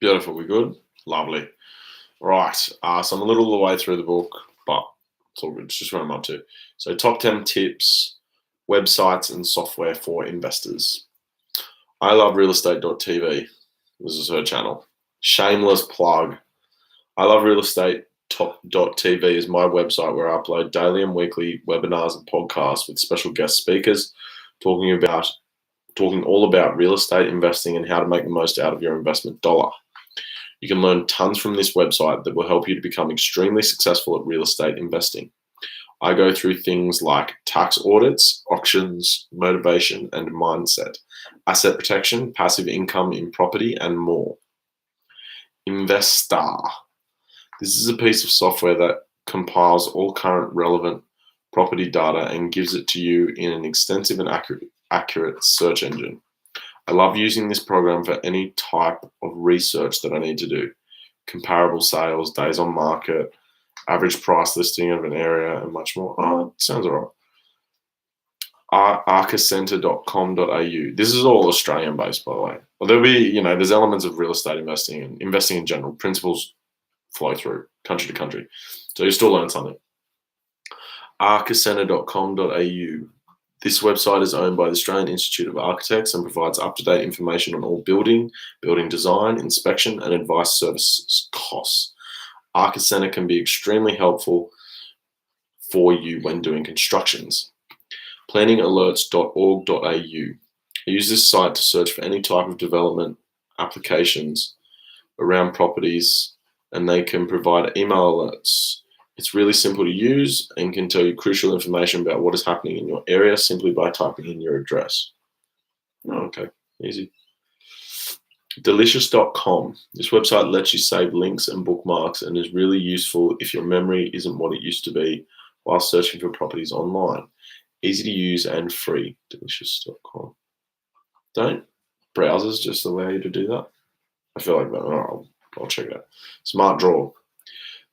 Beautiful. We good? Lovely. Right. So I'm a little of the way through the book, but it's all good. It's just what I'm up to. So, top 10 tips, websites, and software for investors. I love realestate.tv. This is her channel. Shameless plug. I love realestate.tv is my website where I upload daily and weekly webinars and podcasts with special guest speakers talking all about real estate investing and how to make the most out of your investment dollar. You can learn tons from this website that will help you to become extremely successful at real estate investing. I go through things like tax audits, auctions, motivation and mindset, asset protection, passive income in property, and more. Investor. This is a piece of software that compiles all current relevant property data and gives it to you in an extensive and accurate search engine. I love using this program for any type of research that I need to do. Comparable sales, days on market, average price listing of an area, and much more. Oh, it sounds all right. arcacenter.com.au. This is all Australian based, by the way. Well, there'll be, there's elements of real estate investing and investing in general. Principles flow through country to country. So you still learn something. arcacenter.com.au. This website is owned by the Australian Institute of Architects and provides up-to-date information on all building design, inspection, and advice services costs. Archicenter can be extremely helpful for you when doing constructions. Planningalerts.org.au. I use this site to search for any type of development applications around properties, and they can provide email alerts. It's really simple to use and can tell you crucial information about what is happening in your area simply by typing in your address. Oh, okay, easy. Delicious.com. This website lets you save links and bookmarks and is really useful if your memory isn't what it used to be while searching for properties online. Easy to use and free. Delicious.com. Don't browsers just allow you to do that? I feel like that. Oh, I'll check it out. Smart Draw.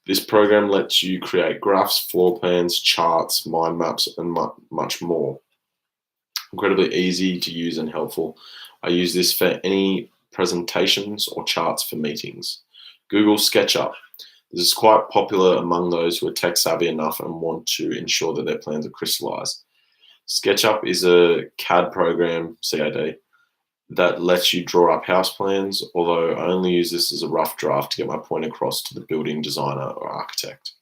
This program lets you create graphs, floor plans, charts, mind maps, and much more. Incredibly easy to use and helpful. I use this for any presentations or charts for meetings. Google SketchUp. This is quite popular among those who are tech savvy enough and want to ensure that their plans are crystallized. SketchUp is a CAD program, CAD, that lets you draw up house plans, although I only use this as a rough draft to get my point across to the building designer or architect.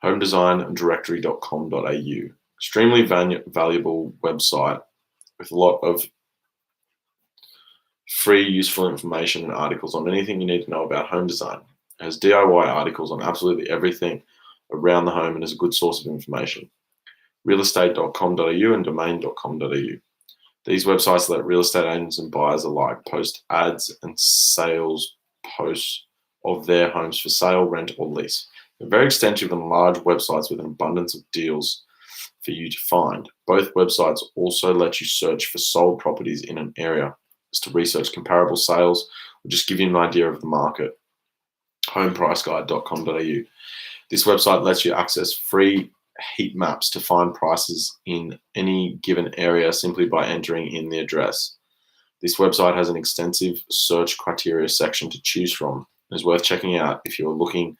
homedesigndirectory.com.au. Extremely valuable website with a lot of free, useful information and articles on anything you need to know about home design. It has DIY articles on absolutely everything around the home and is a good source of information. realestate.com.au and domain.com.au. These websites let real estate agents and buyers alike post ads and sales posts of their homes for sale, rent, or lease. They're very extensive and large websites with an abundance of deals for you to find. Both websites also let you search for sold properties in an area, is to research comparable sales or just give you an idea of the market. homepriceguide.com.au. This website lets you access free heat maps to find prices in any given area simply by entering in the address. This website has an extensive search criteria section to choose from. It is worth checking out if you are looking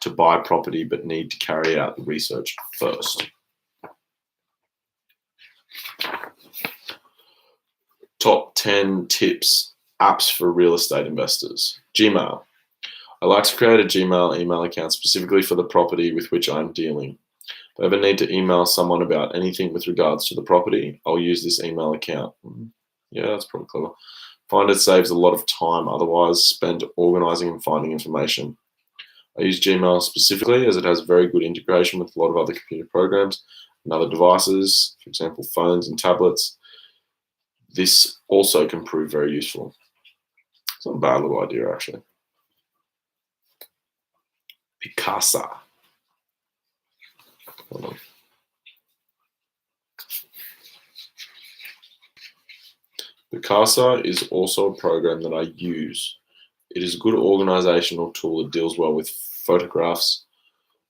to buy property but need to carry out the research first. Top 10 tips, apps for real estate investors. Gmail. I like to create a Gmail email account specifically for the property with which I'm dealing. If I ever need to email someone about anything with regards to the property, I'll use this email account. Yeah, that's probably clever. Find it saves a lot of time otherwise spent organizing and finding information. I use Gmail specifically as it has very good integration with a lot of other computer programs and other devices, for example, phones and tablets. This also can prove very useful. It's not a bad little idea, actually. Picasa. Hold on. Picasa is also a program that I use. It is a good organizational tool that deals well with photographs.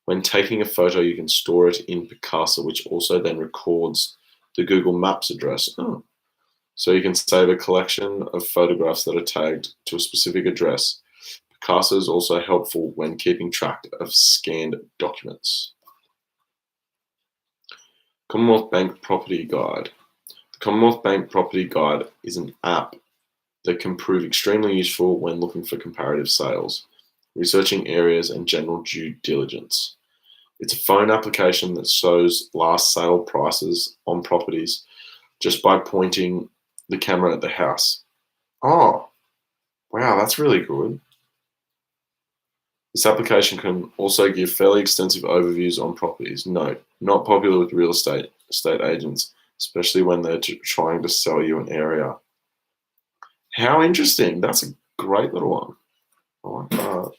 When taking a photo, you can store it in Picasa, which also then records the Google Maps address. Oh, So you can save a collection of photographs that are tagged to a specific address. Picasa is also helpful when keeping track of scanned documents. Commonwealth Bank Property Guide. The Commonwealth Bank Property Guide is an app that can prove extremely useful when looking for comparative sales, researching areas, and general due diligence. It's a phone application that shows last sale prices on properties just by pointing the camera at the house. Oh, wow, that's really good. This application can also give fairly extensive overviews on properties. Note, not popular with real estate agents, especially when they're trying to sell you an area. How interesting. That's a great little one. I like that.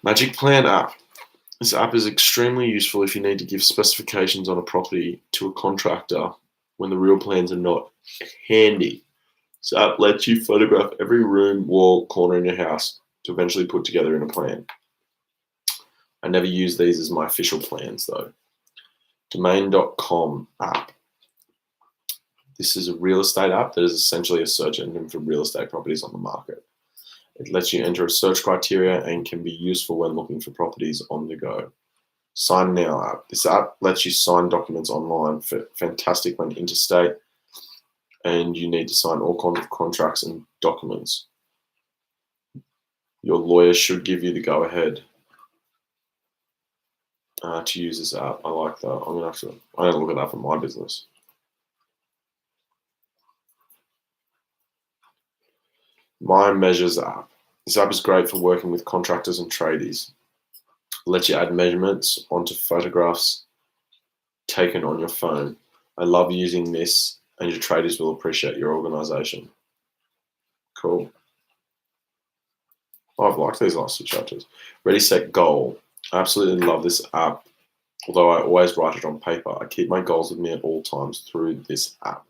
Magic Plan app. This app is extremely useful if you need to give specifications on a property to a contractor when the real plans are not handy. This app lets you photograph every room, wall, corner in your house to eventually put together in a plan. I never use these as my official plans though. Domain.com app. This is a real estate app that is essentially a search engine for real estate properties on the market. It lets you enter a search criteria and can be useful when looking for properties on the go. Sign Now app. This app lets you sign documents online. Fantastic when interstate and you need to sign all kinds of contracts and documents. Your lawyer should give you the go-ahead to use this app. I like that. I'm gonna look it up for my business. My Measures app. This app is great for working with contractors and tradies. It lets you add measurements onto photographs taken on your phone. I love using this, and your tradies will appreciate your organization. Cool. Oh, I've liked these last two chapters. Ready, Set, Goal. I absolutely love this app. Although I always write it on paper, I keep my goals with me at all times through this app.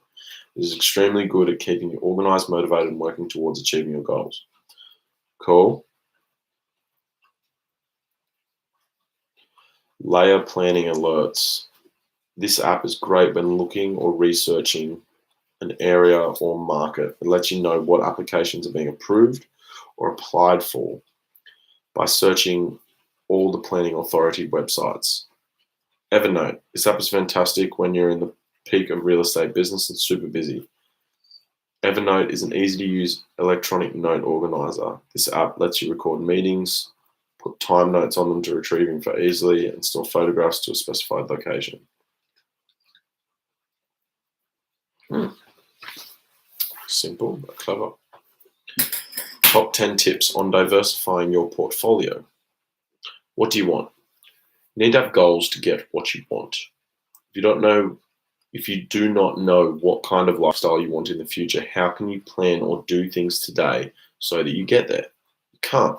It is extremely good at keeping you organized, motivated, and working towards achieving your goals. Cool. Layer Planning Alerts. This app is great when looking or researching an area or market. It lets you know what applications are being approved or applied for by searching all the planning authority websites. Evernote. This app is fantastic when you're in the peak of real estate business and super busy. Evernote is an easy-to-use electronic note organizer. This app lets you record meetings, put time notes on them to retrieve info easily, and store photographs to a specified location. Simple but clever. Top 10 tips on diversifying your portfolio. What do you want? You need to have goals to get what you want. If you do not know what kind of lifestyle you want in the future, how can you plan or do things today so that you get there? You can't.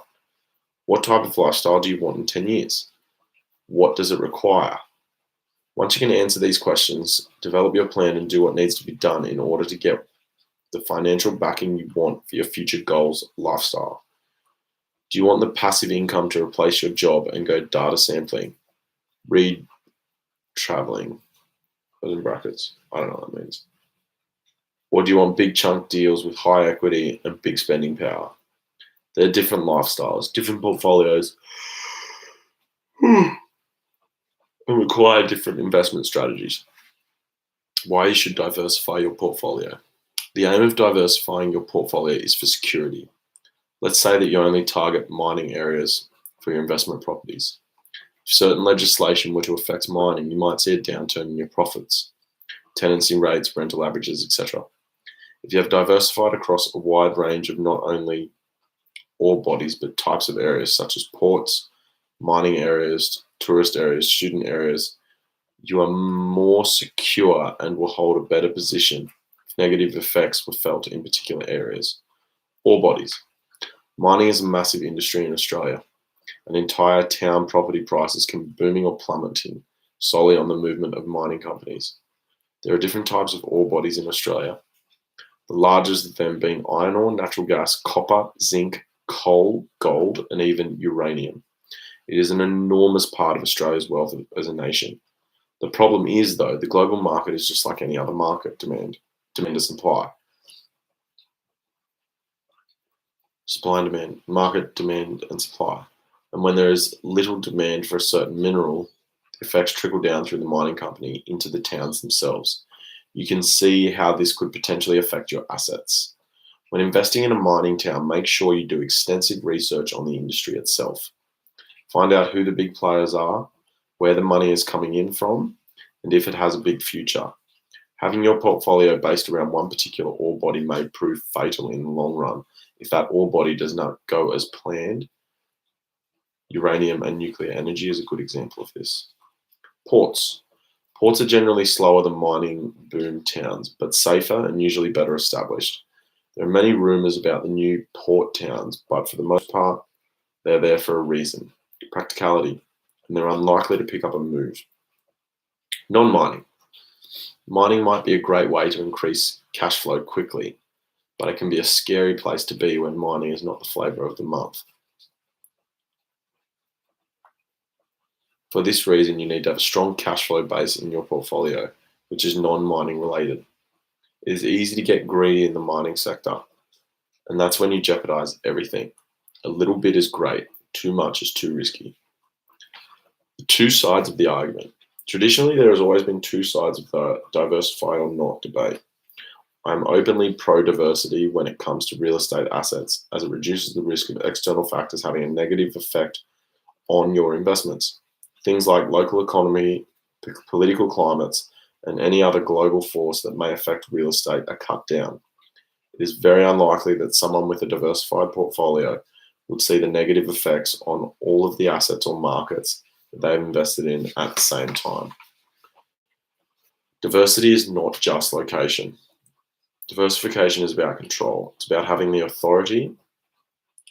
What type of lifestyle do you want in 10 years? What does it require? Once you can answer these questions, develop your plan and do what needs to be done in order to get the financial backing you want for your future goals lifestyle. Do you want the passive income to replace your job and go data sampling, read, traveling, in brackets, I don't know what that means. Or do you want big chunk deals with high equity and big spending power? They're different lifestyles, different portfolios, and require different investment strategies. Why you should diversify your portfolio. The aim of diversifying your portfolio is for security. Let's say that you only target mining areas for your investment properties. If certain legislation were to affect mining, you might see a downturn in your profits, tenancy rates, rental averages, etc. If you have diversified across a wide range of not only ore bodies but types of areas such as ports, mining areas, tourist areas, student areas, you are more secure and will hold a better position if negative effects were felt in particular areas. Ore bodies. Mining is a massive industry in Australia. An entire town property prices can be booming or plummeting solely on the movement of mining companies. There are different types of ore bodies in Australia, the largest of them being iron ore, natural gas, copper, zinc, coal, gold, and even uranium. It is an enormous part of Australia's wealth as a nation. The problem is, though, the global market is just like any other market: demand and supply. Supply and demand, market demand and supply. And when there is little demand for a certain mineral, the effects trickle down through the mining company into the towns themselves. You can see how this could potentially affect your assets. When investing in a mining town, make sure you do extensive research on the industry itself. Find out who the big players are, where the money is coming in from, and if it has a big future. Having your portfolio based around one particular ore body may prove fatal in the long run if that ore body does not go as planned. Uranium and nuclear energy is a good example of this. Ports. Ports are generally slower than mining boom towns, but safer and usually better established. There are many rumors about the new port towns, but for the most part, they're there for a reason: practicality, and they're unlikely to pick up and move. Non-mining. Mining might be a great way to increase cash flow quickly, but it can be a scary place to be when mining is not the flavor of the month. For this reason, you need to have a strong cash flow base in your portfolio, which is non-mining related. It is easy to get greedy in the mining sector, and that's when you jeopardize everything. A little bit is great, too much is too risky. The two sides of the argument. Traditionally, there has always been two sides of the diversify or not debate. I'm openly pro-diversity when it comes to real estate assets, as it reduces the risk of external factors having a negative effect on your investments. Things like local economy, political climates, and any other global force that may affect real estate are cut down. It is very unlikely that someone with a diversified portfolio would see the negative effects on all of the assets or markets that they've invested in at the same time. Diversity is not just location. Diversification is about control. It's about having the authority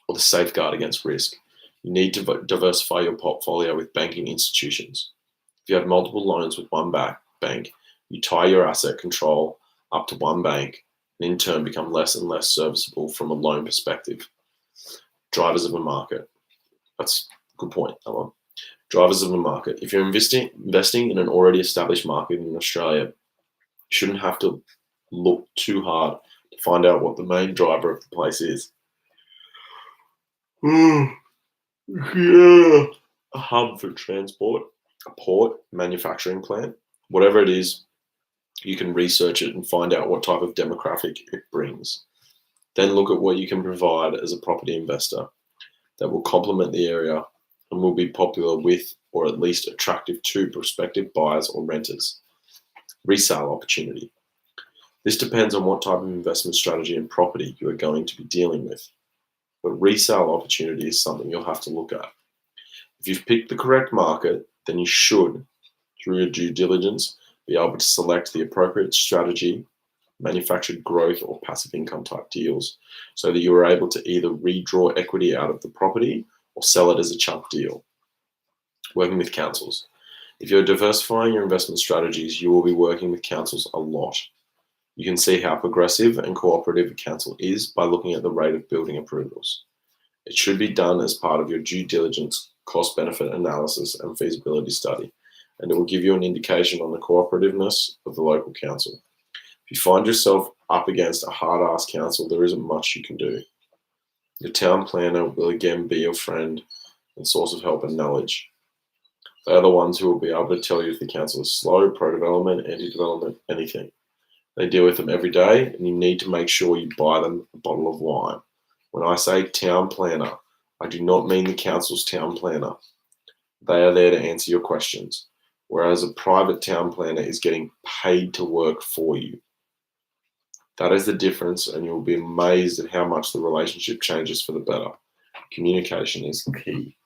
or the safeguard against risk. You need to diversify your portfolio with banking institutions. If you have multiple loans with one bank, you tie your asset control up to one bank and in turn become less and less serviceable from a loan perspective. Drivers of a market. That's a good point, that one. Drivers of a market. If you're investing in an already established market in Australia, you shouldn't have to look too hard to find out what the main driver of the place is. Yeah. A hub for transport, a port, manufacturing plant, whatever it is, you can research it and find out what type of demographic it brings. Then look at what you can provide as a property investor that will complement the area and will be popular with, or at least attractive to, prospective buyers or renters. Resale opportunity. This depends on what type of investment strategy and property you are going to be dealing with. But resale opportunity is something you'll have to look at. If you've picked the correct market, then you should, through your due diligence, be able to select the appropriate strategy, manufactured growth or passive income type deals, so that you are able to either redraw equity out of the property or sell it as a chunk deal. Working with councils. If you're diversifying your investment strategies, you will be working with councils a lot. You can see how progressive and cooperative a council is by looking at the rate of building approvals. It should be done as part of your due diligence, cost-benefit analysis and feasibility study, and it will give you an indication on the cooperativeness of the local council. If you find yourself up against a hard-ass council, there isn't much you can do. Your town planner will again be your friend and source of help and knowledge. They are the ones who will be able to tell you if the council is slow, pro-development, anti-development, anything. They deal with them every day, and you need to make sure you buy them a bottle of wine. When I say town planner, I do not mean the council's town planner. They are there to answer your questions, whereas a private town planner is getting paid to work for you. That is the difference, and you'll be amazed at how much the relationship changes for the better. Communication is key.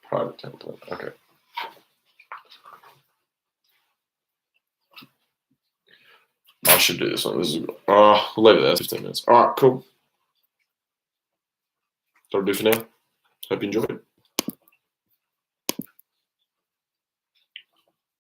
Private town planner, okay. I should do this one. We'll leave it there, 15 minutes. All right, cool. That'll do for now. Hope you enjoyed.